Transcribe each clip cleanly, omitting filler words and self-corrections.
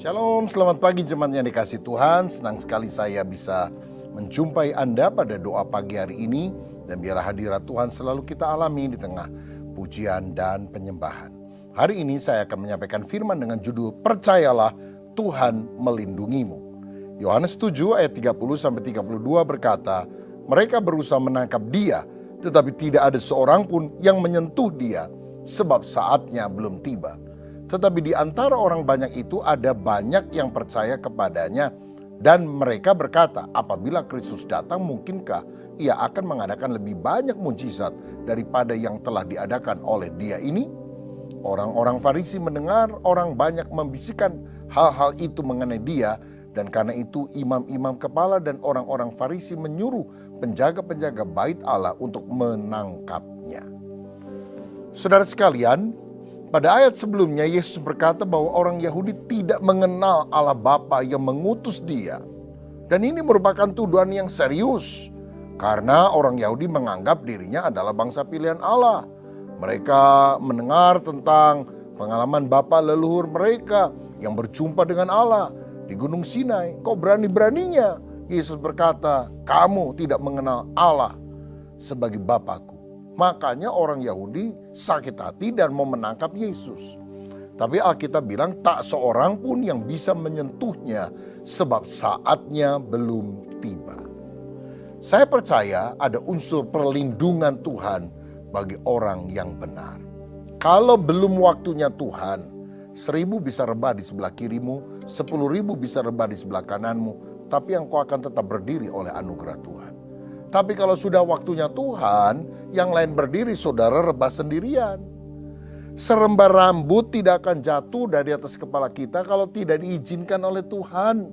Shalom, selamat pagi jemaat yang dikasih Tuhan. Senang sekali saya bisa menjumpai Anda pada doa pagi hari ini. Dan biarlah hadirat Tuhan selalu kita alami di tengah pujian dan penyembahan. Hari ini saya akan menyampaikan firman dengan judul Percayalah Tuhan melindungimu. Yohanes 7 ayat 30-32 berkata, mereka berusaha menangkap dia, tetapi tidak ada seorang pun yang menyentuh dia, sebab saatnya belum tiba. Tetapi di antara orang banyak itu ada banyak yang percaya kepadanya. Dan mereka berkata, apabila Kristus datang mungkinkah ia akan mengadakan lebih banyak mujizat daripada yang telah diadakan oleh dia ini? Orang-orang Farisi mendengar orang banyak membisikkan hal-hal itu mengenai dia. Dan karena itu imam-imam kepala dan orang-orang Farisi menyuruh penjaga-penjaga bait Allah untuk menangkapnya. Saudara sekalian, pada ayat sebelumnya Yesus berkata bahwa orang Yahudi tidak mengenal Allah Bapa yang mengutus dia. Dan ini merupakan tuduhan yang serius. Karena orang Yahudi menganggap dirinya adalah bangsa pilihan Allah. Mereka mendengar tentang pengalaman bapa leluhur mereka yang berjumpa dengan Allah di Gunung Sinai. Kok berani-beraninya Yesus berkata, kamu tidak mengenal Allah sebagai Bapakku. Makanya orang Yahudi sakit hati dan mau menangkap Yesus. Tapi Alkitab bilang tak seorang pun yang bisa menyentuhnya sebab saatnya belum tiba. Saya percaya ada unsur perlindungan Tuhan bagi orang yang benar. Kalau belum waktunya Tuhan, 1.000 bisa rebah di sebelah kirimu, 10.000 bisa rebah di sebelah kananmu, tapi engkau akan tetap berdiri oleh anugerah Tuhan. Tapi kalau sudah waktunya Tuhan, yang lain berdiri, saudara rebah sendirian. Serembar rambut tidak akan jatuh dari atas kepala kita kalau tidak diizinkan oleh Tuhan.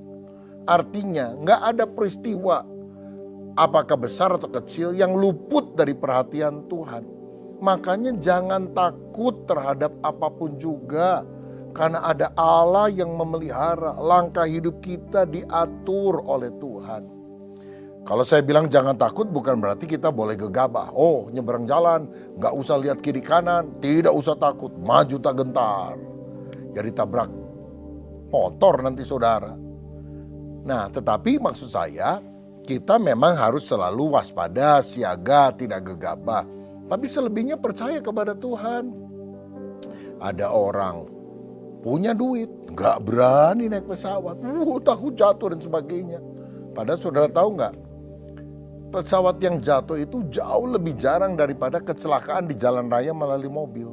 Artinya nggak ada peristiwa, apakah besar atau kecil, yang luput dari perhatian Tuhan. Makanya jangan takut terhadap apapun juga. Karena ada Allah yang memelihara, langkah hidup kita diatur oleh Tuhan. Kalau saya bilang jangan takut bukan berarti kita boleh gegabah. Oh, nyeberang jalan, nggak usah lihat kiri kanan, tidak usah takut, maju tak gentar. Jadi tabrak motor nanti saudara. Nah, tetapi maksud saya kita memang harus selalu waspada, siaga, tidak gegabah. Tapi selebihnya percaya kepada Tuhan. Ada orang punya duit, nggak berani naik pesawat, takut jatuh dan sebagainya. Padahal saudara tahu nggak? Pesawat yang jatuh itu jauh lebih jarang daripada kecelakaan di jalan raya melalui mobil.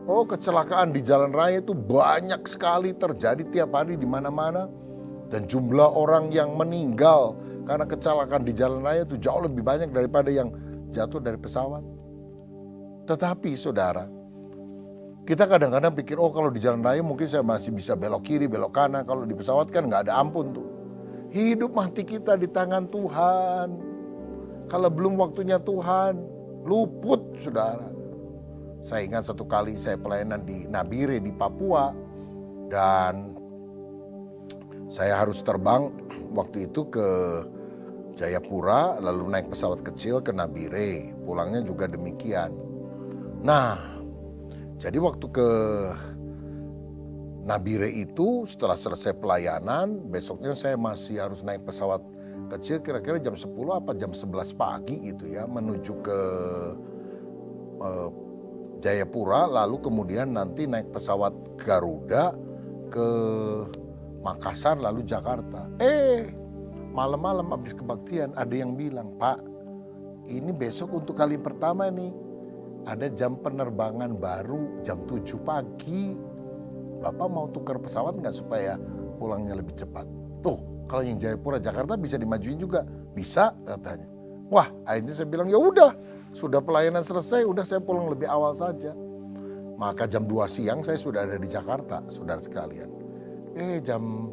Oh, kecelakaan di jalan raya itu banyak sekali terjadi tiap hari di mana-mana. Dan jumlah orang yang meninggal karena kecelakaan di jalan raya itu jauh lebih banyak daripada yang jatuh dari pesawat. Tetapi saudara, kita kadang-kadang pikir, oh kalau di jalan raya mungkin saya masih bisa belok kiri, belok kanan. Kalau di pesawat kan nggak ada ampun tuh. Hidup mati kita di tangan Tuhan. Kalau belum waktunya Tuhan, luput saudara. Saya ingat satu kali saya pelayanan di Nabire di Papua. Dan saya harus terbang waktu itu ke Jayapura, lalu naik pesawat kecil ke Nabire. Pulangnya juga demikian. Nah, jadi waktu ke Nabire itu setelah selesai pelayanan, besoknya saya masih harus naik pesawat kecil kira-kira jam 10 apa jam 11 pagi gitu ya, menuju ke Jayapura, lalu kemudian nanti naik pesawat Garuda ke Makassar lalu Jakarta. Malam-malam habis kebaktian ada yang bilang, Pak, ini besok untuk kali pertama nih ada jam penerbangan baru jam 7 pagi. Bapak mau tukar pesawat nggak supaya pulangnya lebih cepat? Tuh, kalau yang Jayapura Jakarta bisa dimajuin juga. Bisa katanya. Wah, akhirnya saya bilang ya udah, sudah pelayanan selesai, udah saya pulang lebih awal saja. Maka jam 2 siang saya sudah ada di Jakarta, saudara sekalian. Jam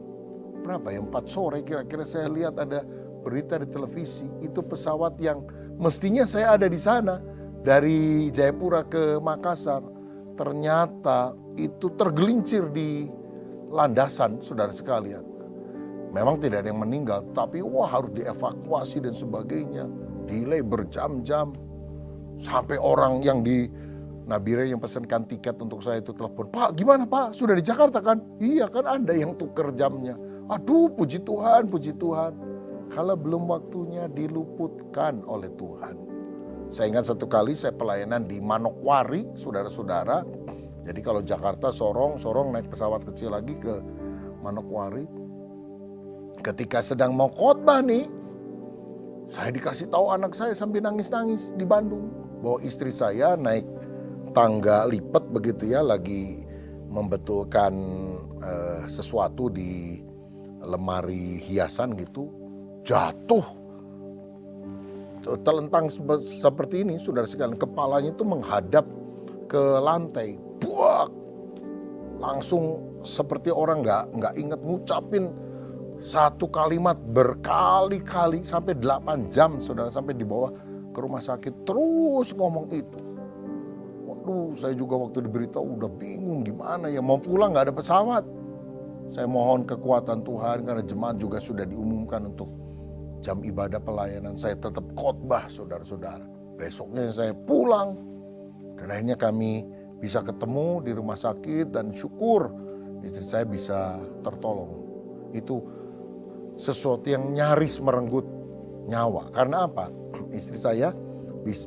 berapa ya? 4 sore kira-kira saya lihat ada berita di televisi. Itu pesawat yang mestinya saya ada di sana dari Jayapura ke Makassar. Ternyata itu tergelincir di landasan, saudara sekalian. Memang tidak ada yang meninggal, tapi harus dievakuasi dan sebagainya. Delay berjam-jam. Sampai orang yang di Nabila yang pesankan tiket untuk saya itu telepon, "Pak, gimana Pak? Sudah di Jakarta kan?" "Iya kan Anda yang tuker jamnya." Aduh, puji Tuhan, puji Tuhan. Kalau belum waktunya diluputkan oleh Tuhan. Saya ingat satu kali saya pelayanan di Manokwari, saudara-saudara. Jadi kalau Jakarta Sorong naik pesawat kecil lagi ke Manokwari. Ketika sedang mau khotbah nih, saya dikasih tahu anak saya sambil nangis-nangis di Bandung, bahwa istri saya naik tangga lipat begitu ya, lagi membetulkan sesuatu di lemari hiasan gitu, jatuh telentang seperti ini, saudara sekalian. Kepalanya itu menghadap ke lantai, buak, langsung seperti orang nggak ingat ngucapin satu kalimat berkali-kali sampai 8 jam, saudara, sampai dibawa ke rumah sakit terus ngomong itu. Waduh, saya juga waktu diberitahu udah bingung gimana ya, mau pulang nggak ada pesawat. Saya mohon kekuatan Tuhan karena jemaat juga sudah diumumkan untuk jam ibadah pelayanan. Saya tetap khotbah, saudara-saudara. Besoknya saya pulang dan akhirnya kami bisa ketemu di rumah sakit dan syukur istri saya bisa tertolong. Itu sesuatu yang nyaris merenggut nyawa. Karena apa? Istri saya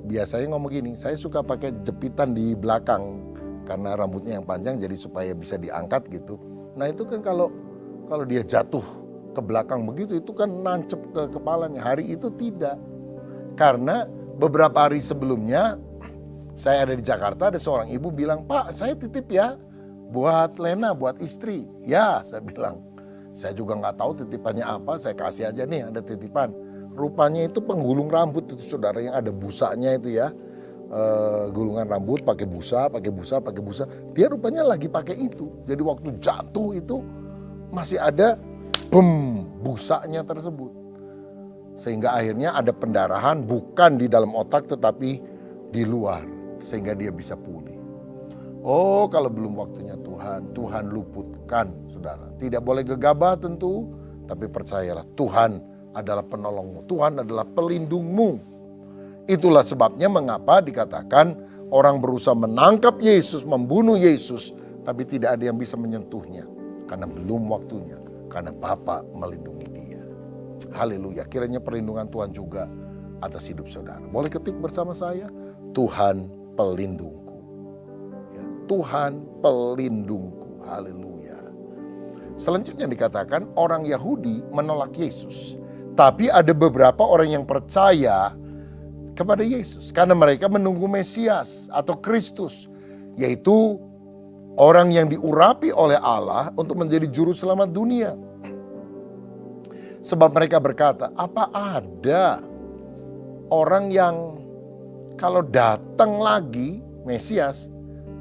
biasanya ngomong gini, saya suka pakai jepitan di belakang karena rambutnya yang panjang, jadi supaya bisa diangkat gitu. Nah itu kan kalau dia jatuh ke belakang begitu, itu kan nancep ke kepalanya. Hari itu tidak. Karena beberapa hari sebelumnya saya ada di Jakarta, ada seorang ibu bilang, "Pak, saya titip ya buat Lena, buat istri." "Ya," saya bilang. Saya juga nggak tahu titipannya apa, saya kasih aja nih, ada titipan. Rupanya itu penggulung rambut itu, saudara, yang ada busanya itu ya. Gulungan rambut pakai busa. Dia rupanya lagi pakai itu. Jadi waktu jatuh itu masih ada busanya tersebut. Sehingga akhirnya ada pendarahan bukan di dalam otak tetapi di luar. Sehingga dia bisa pulih. Oh, kalau belum waktunya Tuhan luputkan, saudara. Tidak boleh gegabah tentu, tapi percayalah Tuhan adalah penolongmu, Tuhan adalah pelindungmu. Itulah sebabnya mengapa dikatakan orang berusaha menangkap Yesus, membunuh Yesus, tapi tidak ada yang bisa menyentuhnya. Karena belum waktunya, karena Bapa melindungi dia. Haleluya, kiranya perlindungan Tuhan juga atas hidup saudara. Boleh ketik bersama saya, Tuhan pelindungku. Ya, Tuhan pelindungku, haleluya. Selanjutnya dikatakan orang Yahudi menolak Yesus. Tapi ada beberapa orang yang percaya kepada Yesus. Karena mereka menunggu Mesias atau Kristus. Yaitu orang yang diurapi oleh Allah untuk menjadi juru selamat dunia. Sebab mereka berkata, apa ada orang yang kalau datang lagi Mesias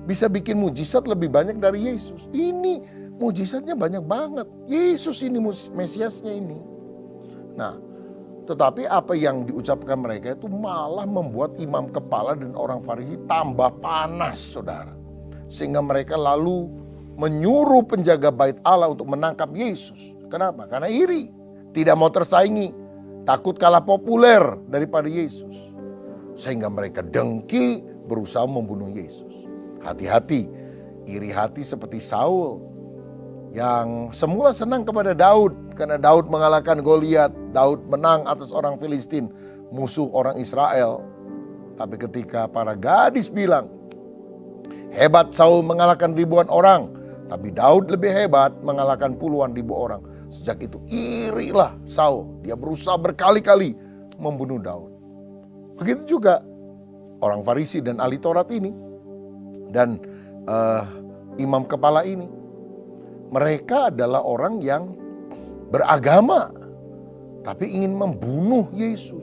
bisa bikin mujizat lebih banyak dari Yesus. Ini mujizatnya banyak banget. Yesus ini Mesiasnya ini. Nah, tetapi apa yang diucapkan mereka itu malah membuat imam kepala dan orang Farisi tambah panas, saudara. Sehingga mereka lalu menyuruh penjaga bait Allah untuk menangkap Yesus. Kenapa? Karena iri, tidak mau tersaingi, takut kalah populer daripada Yesus. Sehingga mereka dengki berusaha membunuh Yesus. Hati-hati, iri hati seperti Saul yang semula senang kepada Daud karena Daud mengalahkan Goliat, Daud menang atas orang Filistin, musuh orang Israel. Tapi ketika para gadis bilang, hebat Saul mengalahkan ribuan orang, tapi Daud lebih hebat mengalahkan puluhan ribu orang. Sejak itu irilah Saul, dia berusaha berkali-kali membunuh Daud. Begitu juga orang Farisi dan ahli Taurat ini dan imam kepala ini. Mereka adalah orang yang beragama, tapi ingin membunuh Yesus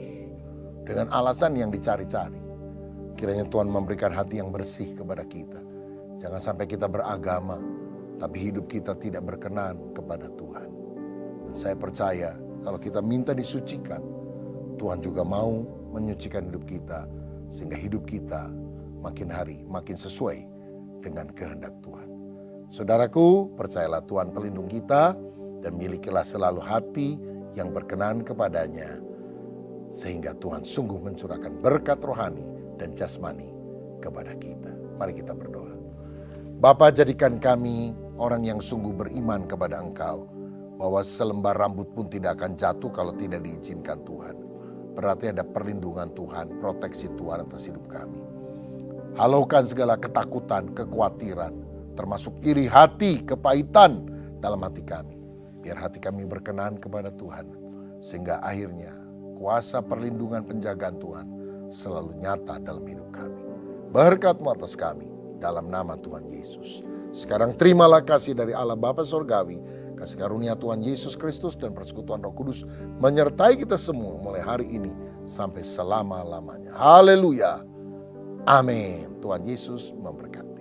dengan alasan yang dicari-cari. Kiranya Tuhan memberikan hati yang bersih kepada kita. Jangan sampai kita beragama, tapi hidup kita tidak berkenan kepada Tuhan. Dan saya percaya kalau kita minta disucikan, Tuhan juga mau menyucikan hidup kita, sehingga hidup kita makin hari makin sesuai dengan kehendak Tuhan. Saudaraku, percayalah Tuhan pelindung kita dan milikilah selalu hati yang berkenan kepadanya. Sehingga Tuhan sungguh mencurahkan berkat rohani dan jasmani kepada kita. Mari kita berdoa. Bapa, jadikan kami orang yang sungguh beriman kepada Engkau, bahwa selembar rambut pun tidak akan jatuh kalau tidak diizinkan Tuhan. Berarti ada perlindungan Tuhan, proteksi Tuhan atas hidup kami. Halaukan segala ketakutan, kekhawatiran, termasuk iri hati, kepahitan dalam hati kami. Biar hati kami berkenan kepada Tuhan, sehingga akhirnya kuasa perlindungan penjagaan Tuhan selalu nyata dalam hidup kami. Berkat-Mu atas kami, dalam nama Tuhan Yesus. Sekarang terimalah kasih dari Allah Bapa Sorgawi, kasih karunia Tuhan Yesus Kristus dan persekutuan Roh Kudus menyertai kita semua mulai hari ini sampai selama-lamanya. Haleluya. Amin. Tuhan Yesus memberkati.